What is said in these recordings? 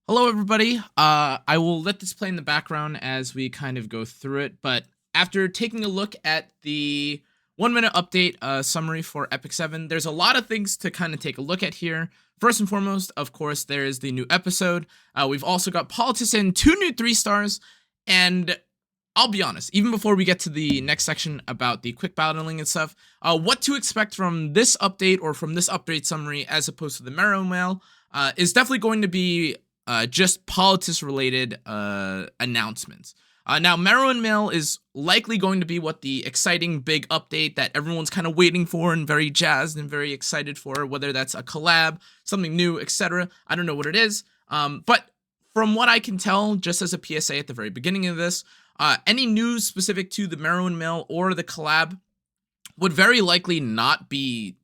Hello, everybody. I will let this play in the background as we kind of go through it, but after taking a look at the 1 minute update summary for EpicSeven, there's a lot of things to kind of take a look at here. First and foremost, of course, there is the new episode. We've also got Politis and 2 new 3-stars, and I'll be honest, even before we get to the next section about the quick battling and stuff, what to expect from this update or from this update summary as opposed to the Marrow Mail is definitely going to be just Politis related announcements. Now, Marrow and Mail is likely going to be what the exciting big update that everyone's kind of waiting for and very jazzed and very excited for, whether that's a collab, something new, etc. I don't know what it is, but from what I can tell, just as a PSA at the very beginning of this, any news specific to the Marrow and Mail or the collab would very likely not be,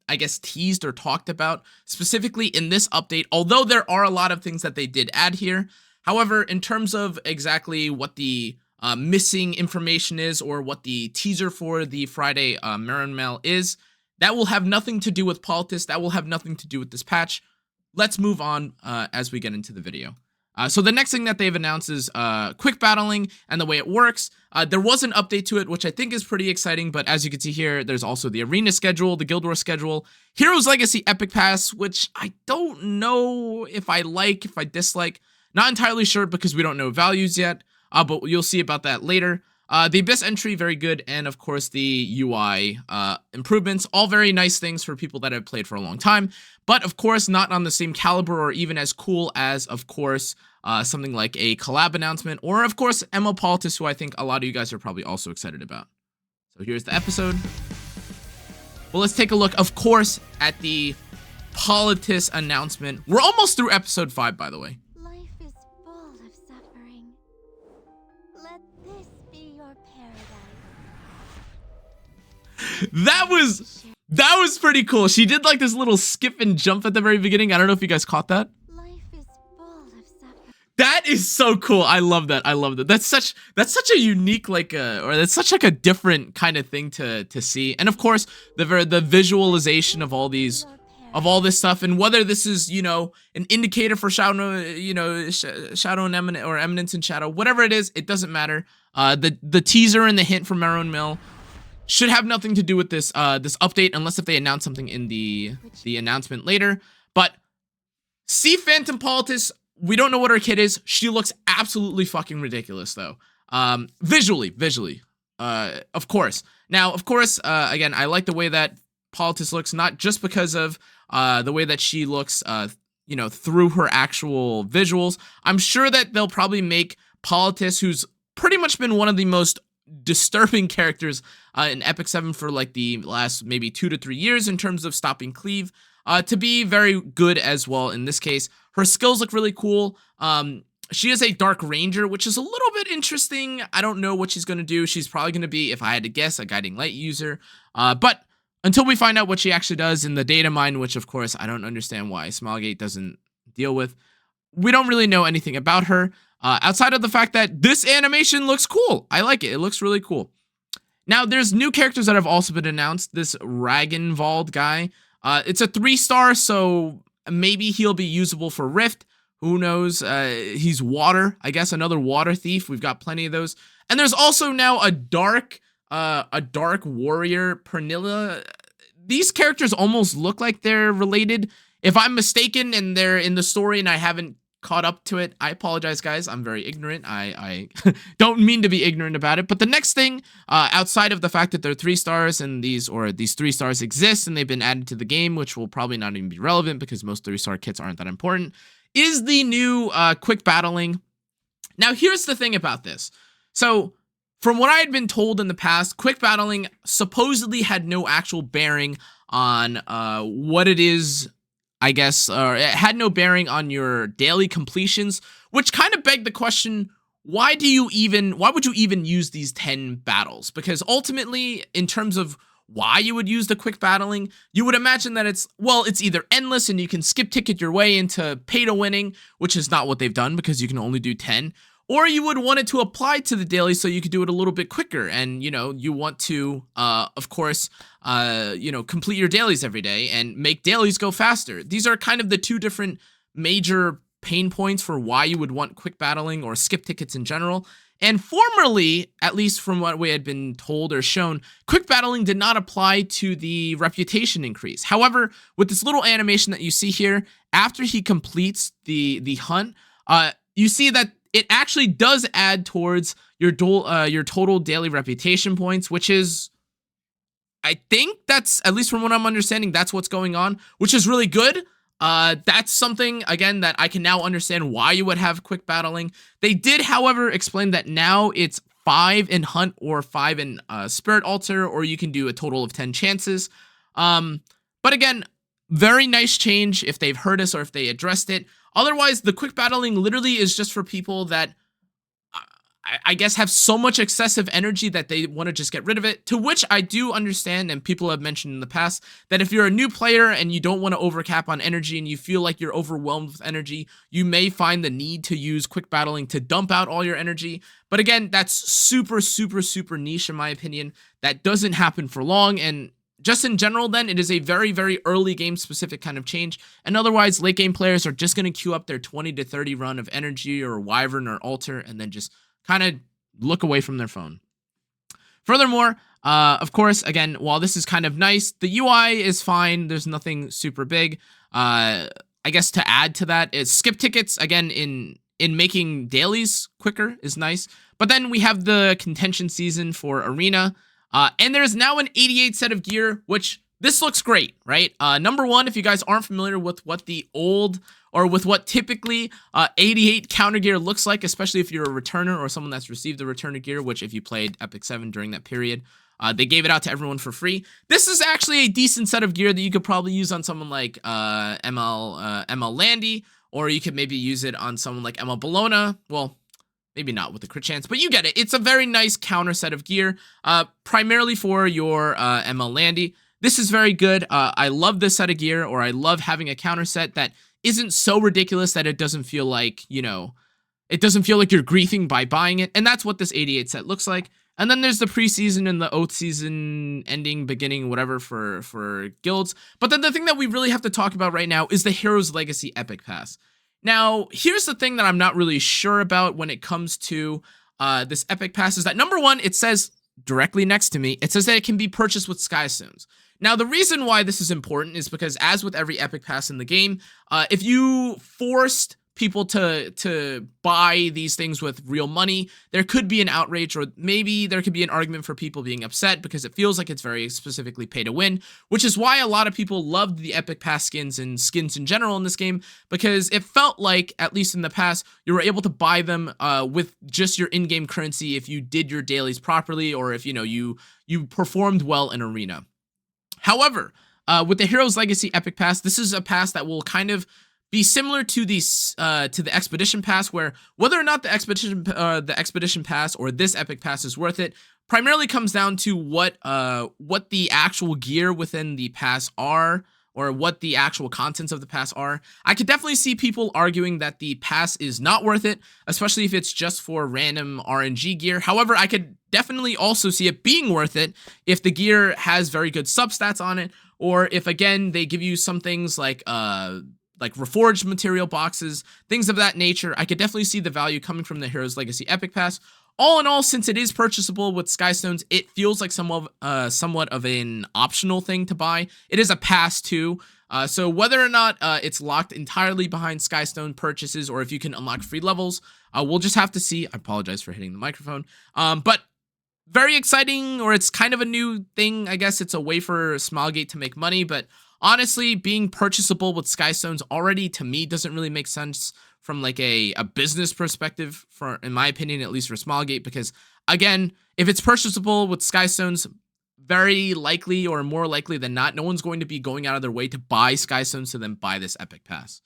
I guess, teased or talked about specifically in this update, although there are a lot of things that they did add here. However, in terms of exactly what the missing information is or what the teaser for the Friday Marrow and Mail is, that will have nothing to do with Politis. That will have nothing to do with this patch. Let's move on as we get into the video. So the next thing that they've announced is quick battling and the way it works. There was an update to it, which I think is pretty exciting, but as you can see here, there's also the arena schedule, the Guild War schedule, Heroes Legacy Epic Pass, which I don't know if I like, if I dislike. Not entirely sure because we don't know values yet, but you'll see about that later. The Abyss entry, very good, and of course the UI improvements, all very nice things for people that have played for a long time, but of course not on the same caliber or even as cool as, of course, something like a collab announcement, or of course Emma Politis, who I think a lot of you guys are probably also excited about. So here's the episode. Well, let's take a look, of course, at the Politis announcement. We're almost through episode 5, by the way. Life is full of suffering. Let this be your paradise. That was pretty cool. She did like this little skip and jump at the very beginning. I don't know if you guys caught that. Life is full of suffering. That is so cool. I love that. I love that. That's such a unique, like, or that's such like a different kind of thing to see. And of course, the visualization of all these, of all this stuff, and whether this is, you know, an indicator for Shadow, you know, Shadow and Eminence, or Eminence and Shadow, whatever it is, it doesn't matter. The teaser and the hint from Marrow and Mill should have nothing to do with this this update, unless if they announce something in the announcement later. But see Phantom Politis. We don't know what her kit is. She looks absolutely fucking ridiculous, though. Visually, of course. Now, of course, again, I like the way that Politis looks, not just because of the way that she looks, you know, through her actual visuals. I'm sure that they'll probably make Politis, who's pretty much been one of the most disturbing characters in EpicSeven for like the last maybe 2 to 3 years in terms of stopping cleave, to be very good as well in this case. Her skills look really cool. She is a Dark Ranger, which is a little bit interesting. I don't know what she's going to do. She's probably going to be, if I had to guess, a Guiding Light user. But until we find out what she actually does in the data mine, which of course I don't understand why Smilegate doesn't deal with, we don't really know anything about her. Outside of the fact that this animation looks cool. I like it. It looks really cool. Now, there's new characters that have also been announced. This Ragnvald guy. It's a 3-star, so maybe he'll be usable for Rift. Who knows? He's water. I guess another water thief. We've got plenty of those. And there's also now a dark warrior, Pernilla. These characters almost look like they're related. If I'm mistaken and they're in the story and I haven't caught up to it, I apologize, guys. I'm very ignorant. I don't mean to be ignorant about it. But the next thing, outside of the fact that they're 3-stars and these 3-stars exist and they've been added to the game, which will probably not even be relevant because most 3-star kits aren't that important, is the new quick battling. Now, here's the thing about this. So, from what I had been told in the past, quick battling supposedly had no actual bearing on what it is, I guess, it had no bearing on your daily completions, which kind of begged the question, why would you even use these 10 battles? Because ultimately, in terms of why you would use the quick battling, you would imagine that it's either endless and you can skip ticket your way into pay to winning, which is not what they've done because you can only do 10, or you would want it to apply to the daily so you could do it a little bit quicker. And, you know, you want to, of course, you know, complete your dailies every day and make dailies go faster. These are kind of the two different major pain points for why you would want quick battling or skip tickets in general. And formerly, at least from what we had been told or shown, quick battling did not apply to the reputation increase. However, with this little animation that you see here, after he completes the hunt, you see that it actually does add towards your total daily reputation points, which is, I think that's, at least from what I'm understanding, that's what's going on, which is really good. That's something, again, that I can now understand why you would have quick battling. They did, however, explain that now it's 5 in Hunt or 5 in Spirit Altar, or you can do a total of 10 chances. But again, very nice change if they've heard us or if they addressed it. Otherwise, the quick battling literally is just for people that I guess have so much excessive energy that they want to just get rid of it, to which I do understand, and people have mentioned in the past, that if you're a new player and you don't want to overcap on energy and you feel like you're overwhelmed with energy, you may find the need to use quick battling to dump out all your energy. But again, that's super, super, super niche in my opinion. That doesn't happen for long, and just in general then, it is a very, very early game specific kind of change, and otherwise late game players are just going to queue up their 20 to 30 run of energy or Wyvern or Altar and then just kind of look away from their phone. Furthermore, of course, again, while this is kind of nice, the UI is fine. There's nothing super big. I guess to add to that is skip tickets, again, in making dailies quicker is nice. But then we have the contention season for Arena. And there's now an 88 set of gear, which this looks great, right? Number one, if you guys aren't familiar with what the old or with what typically 88 counter gear looks like, especially if you're a returner or someone that's received the returner gear, which if you played EpicSeven during that period, they gave it out to everyone for free. This is actually a decent set of gear that you could probably use on someone like ML Landy, or you could maybe use it on someone like ML Bologna. Well, maybe not with the crit chance, but you get it. It's a very nice counter set of gear, primarily for your ML Landy. This is very good. I love this set of gear, or I love having a counter set that isn't so ridiculous that it doesn't feel like, you know, it doesn't feel like you're griefing by buying it. And that's what this 88 set looks like. And then there's the preseason and the oath season ending, beginning, whatever for guilds. But then the thing that we really have to talk about right now is the Heroes Legacy Epic Pass. Now, here's the thing that I'm not really sure about when it comes to this Epic Pass is that, number one, it says directly next to me, it says that it can be purchased with Skystones. Now, the reason why this is important is because, as with every Epic Pass in the game, if you forced people to buy these things with real money, there could be an outrage, or maybe there could be an argument for people being upset because it feels like it's very specifically pay to win, which is why a lot of people loved the Epic Pass skins and skins in general in this game, because it felt like, at least in the past, you were able to buy them with just your in-game currency if you did your dailies properly, or if, you know, you performed well in Arena. However, with the Heroes Legacy Epic Pass, this is a pass that will kind of be similar to the Expedition Pass, where whether or not the Expedition Pass or this Epic Pass is worth it primarily comes down to what the actual gear within the pass are, or what the actual contents of the pass are. I could definitely see people arguing that the pass is not worth it, especially if it's just for random RNG gear. However, I could definitely also see it being worth it if the gear has very good substats on it, or if, again, they give you some things like reforged material boxes, things of that nature. I could definitely see the value coming from the Heroes Legacy Epic Pass. All in all, since it is purchasable with Skystones, it feels like somewhat of an optional thing to buy. It is a pass too, so whether or not it's locked entirely behind Skystone purchases, or if you can unlock free levels, we'll just have to see. I apologize for hitting the microphone, but very exciting, or it's kind of a new thing. I guess it's a way for Smilegate to make money, but honestly, being purchasable with Skystones already, to me, doesn't really make sense from like a business perspective, for, in my opinion, at least for Smilegate, because again, if it's purchasable with Skystones, very likely, or more likely than not, no one's going to be going out of their way to buy Skystones to then buy this Epic Pass.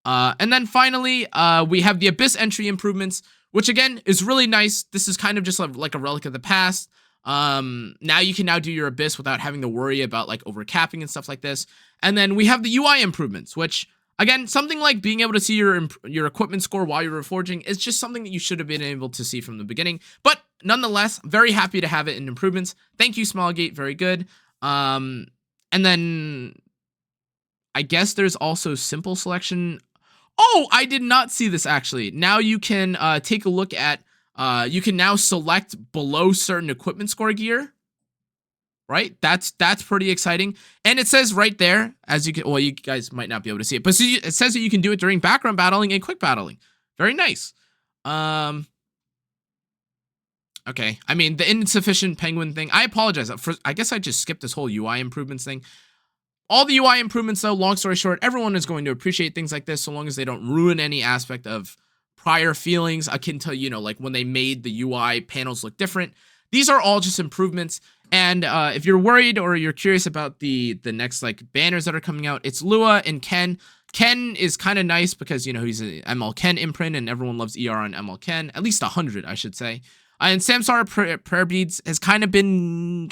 And then finally, we have the Abyss entry improvements, which again is really nice. This is kind of just like a relic of the past. Now you can now do your Abyss without having to worry about like overcapping and stuff like this. And then we have the UI improvements, which again, something like being able to see your equipment score while you're reforging is just something that you should have been able to see from the beginning. But nonetheless, very happy to have it in improvements. Thank you, Smilegate. Very good. And then I guess there's also simple selection. Oh, I did not see this actually. Now you can take a look at, you can now select below certain equipment score gear. Right? That's pretty exciting. And it says right there, as you can, well, you guys might not be able to see it, but it says that you can do it during background battling and quick battling. Very nice. Okay. I mean, the insufficient penguin thing, I apologize. I guess I just skipped this whole UI improvements thing. All the UI improvements, though, long story short, everyone is going to appreciate things like this so long as they don't ruin any aspect of prior feelings akin to, you know, like when they made the UI panels look different. These are all just improvements. And if you're worried or you're curious about the next like banners that are coming out, it's Lua and Ken. Ken is kind of nice because, you know, he's an ML Ken imprint and everyone loves ER on ML Ken, at least 100, I should say. And Samsara Prayer Beads has kind of been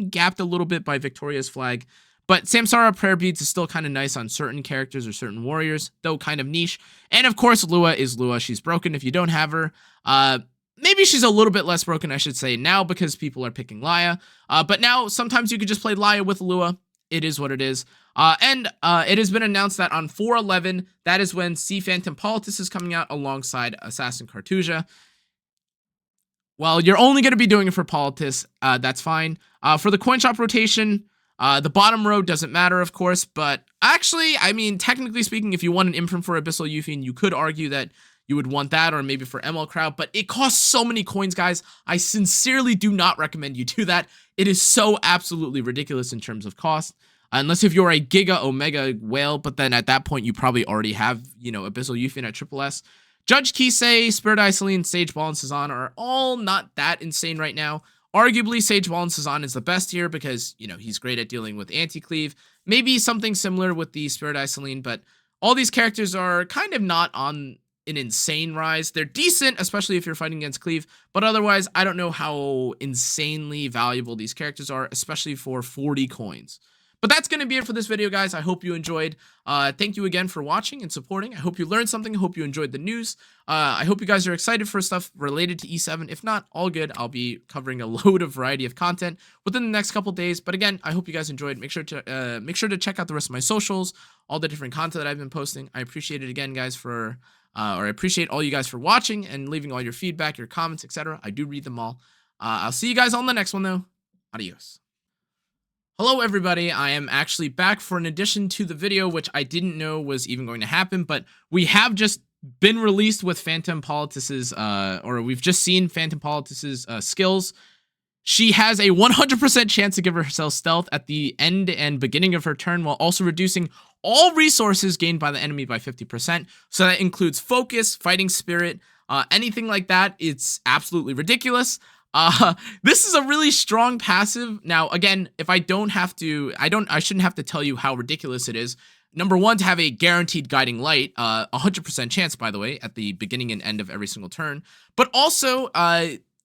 gapped a little bit by Victoria's flag. But Samsara Prayer Beads is still kind of nice on certain characters or certain warriors, though kind of niche. And of course, Lua is Lua. She's broken if you don't have her. Maybe she's a little bit less broken, I should say, now because people are picking Laya. But now, sometimes you could just play Laya with Lua. It is what it is. And it has been announced that on 4/11, that is when Sea Phantom Politis is coming out alongside Assassin Cartusia. Well, you're only going to be doing it for Politis. That's fine. For the coin shop rotation, the bottom row doesn't matter, of course. But actually, I mean, technically speaking, if you want an imprint for Abyssal Euphine, you could argue that you would want that, or maybe for ML Crowd, but it costs so many coins, guys. I sincerely do not recommend you do that. It is so absolutely ridiculous in terms of cost, unless if you're a Giga Omega whale, but then at that point, you probably already have, you know, Abyssal Euphine at SSS. Judge Kisei, Spirit Eye Celine, Sage Ball, and Cezanne are all not that insane right now. Arguably, Sage Ball and Cezanne is the best here because, you know, he's great at dealing with anti-cleave. Maybe something similar with the Spirit Eye Celine, but all these characters are kind of not on an insane rise. They're decent, especially if you're fighting against cleave, but otherwise, I don't know how insanely valuable these characters are, especially for 40 coins. But that's going to be it for this video, guys. I hope you enjoyed. Thank you again for watching and supporting. I hope you learned something. I hope you enjoyed the news. I hope you guys are excited for stuff related to E7. If not, all good. I'll be covering a load of variety of content within the next couple days. But again, I hope you guys enjoyed. Make sure to check out the rest of my socials, all the different content that I've been posting. I appreciate it again, guys, or I appreciate all you guys for watching and leaving all your feedback, your comments, etc. I do read them all. I'll see you guys on the next one, though. Adios. Hello, everybody. I am actually back for an addition to the video, which I didn't know was even going to happen, but we have just been released with Phantom Politis's, or we've just seen Phantom Politis's skills. She has a 100% chance to give herself stealth at the end and beginning of her turn, while also reducing all resources gained by the enemy by 50%. So that includes focus, fighting spirit, anything like that. It's absolutely ridiculous. This is a really strong passive. Now, again, if I shouldn't have to tell you how ridiculous it is. Number one, to have a guaranteed guiding light, 100% chance, by the way, at the beginning and end of every single turn. But also,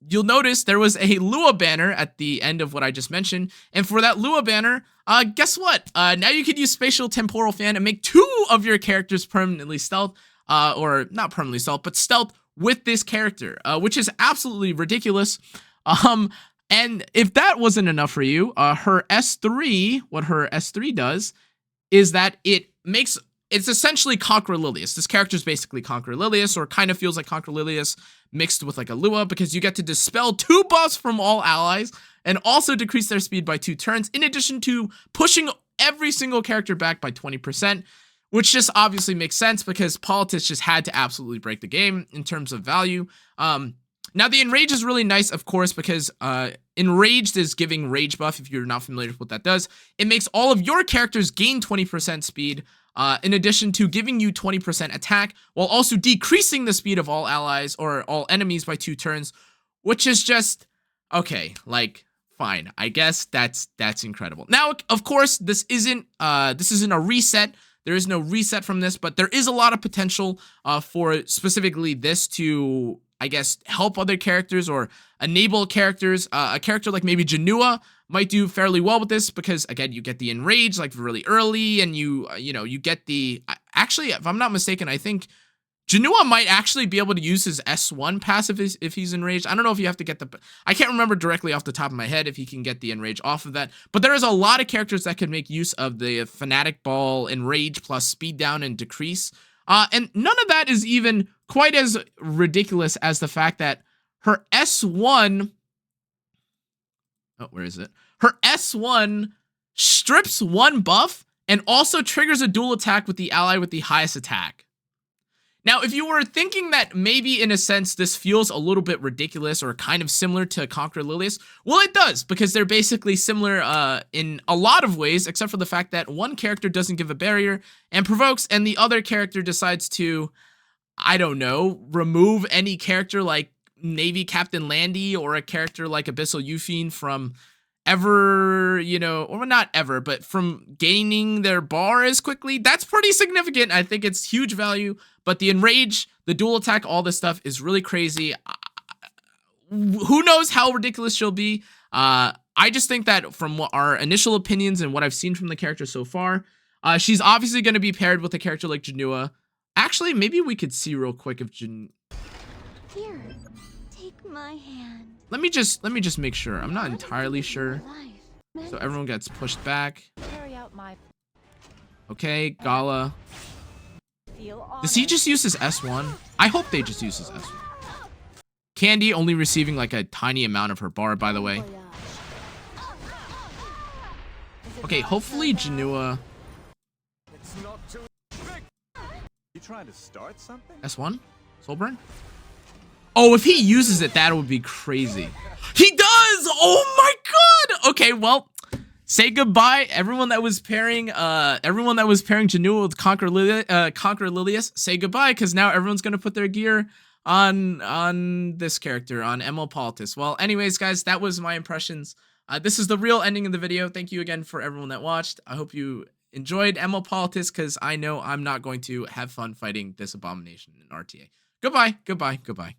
you'll notice there was a Lua banner at the end of what I just mentioned. And for that Lua banner, guess what? Now you could use Spatial Temporal Fan and make 2 of your characters permanently stealth, or not permanently stealth, but stealth with this character, which is absolutely ridiculous. And if that wasn't enough for you, her S3, what her S3 does is that it's essentially Conqueror Lilius. This character is basically Conqueror Lilius, or kind of feels like Conqueror Lilius mixed with like a Lua, because you get to dispel 2 buffs from all allies and also decrease their speed by 2 turns, in addition to pushing every single character back by 20%. Which just obviously makes sense because Politis just had to absolutely break the game in terms of value. Now, the Enrage is really nice, of course, because Enraged is giving Rage buff, if you're not familiar with what that does. It makes all of your characters gain 20% speed, in addition to giving you 20% attack, while also decreasing the speed of all allies or all enemies by 2 turns, which is just, okay, like, fine. I guess that's incredible. Now, of course, this isn't a reset. There is no reset from this, but there is a lot of potential for specifically this to, I guess, help other characters or enable characters. A character like maybe Cannaaaa might do fairly well with this because, again, you get the Enrage like really early, and you get the... Actually, if I'm not mistaken, I think Cannaaaa might actually be able to use his S1 passive if he's enraged. I don't know if you have to get the... I can't remember directly off the top of my head if he can get the enrage off of that. But there is a lot of characters that could make use of the Fanatic Ball enrage plus speed down and decrease. And none of that is even quite as ridiculous as the fact that her S1, oh, where is it? Her S1 strips one buff and also triggers a dual attack with the ally with the highest attack. Now, if you were thinking that maybe in a sense this feels a little bit ridiculous or kind of similar to Conquer Lilius, well, it does, because they're basically similar in a lot of ways, except for the fact that one character doesn't give a barrier and provokes, and the other character decides to, I don't know, remove any character like Navy Captain Landy or a character like Abyssal Euphine from ever, you know, or not ever, but from gaining their bar as quickly. That's pretty significant. I think it's huge value, but the enrage, the dual attack, all this stuff is really crazy. Who knows how ridiculous she'll be? I just think that from what our initial opinions and what I've seen from the character so far, she's obviously going to be paired with a character like Cannaaaa. Actually, maybe we could see real quick if Here, take my hand. Let me just make sure. I'm not entirely sure. So everyone gets pushed back. Okay, Gala. Does he just use his S1? I hope they just use his S1. Candy only receiving like a tiny amount of her bar, by the way. Okay, hopefully Cannaaaa. You trying to start something? S1? Soulburn? Oh, if he uses it, that would be crazy. He does! Oh my god! Okay, well, say goodbye, everyone that was pairing Cannaaaa with Conquer Lilius. Say goodbye, because now everyone's gonna put their gear on this character, on ML Politis. Well, anyways, guys, that was my impressions. This is the real ending of the video. Thank you again for everyone that watched. I hope you enjoyed ML Politis, because I know I'm not going to have fun fighting this abomination in RTA. Goodbye, goodbye, goodbye.